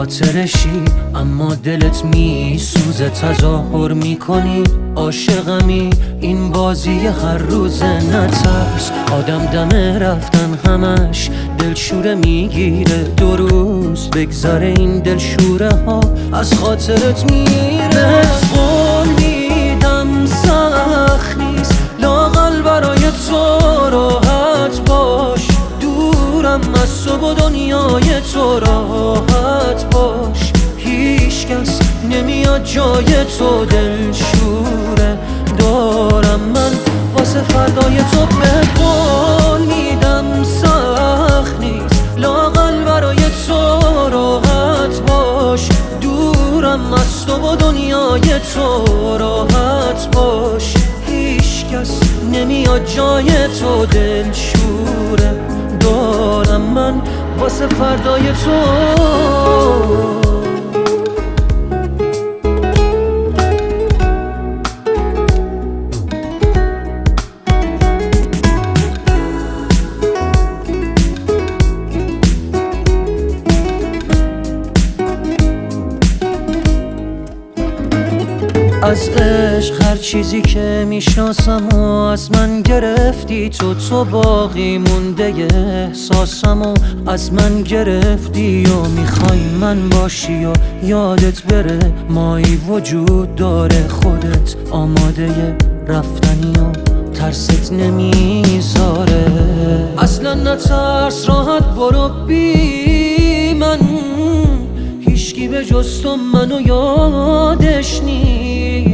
خاطرشی اما دلت میسوزه، تظاهر میکنی عاشقمی. این بازی هر روز نترس، آدم دم رفتن همش دلشوره میگیره. 2 روز بگذره این دلشوره ها از خاطرت میره. قول میدم سخت نیست لااقل برای تو راحت باش، دورم از تو و دنیای تو راحت باش. هیچ کس نمیاد جای تو، دلشوره دارم من واسه فردای تو. به قول میدم سخت نیست لااقل برای تو راحت باش، دورم از تو و دنیای تو راحت باش. هیچ کس نمیاد جای تو، دلشوره دارم من واسه فردای تو. از عشق هر چیزی که میشناسم و از من گرفتی تو باقی مونده احساسم و از من گرفتی و میخوای من باشی و یادت بره مایی وجود داره. خودت آماده رفتنی و ترست نمیذاره. اصلا نترس راحت برو بی من، هیچکی به جز تو منو یادش نیست.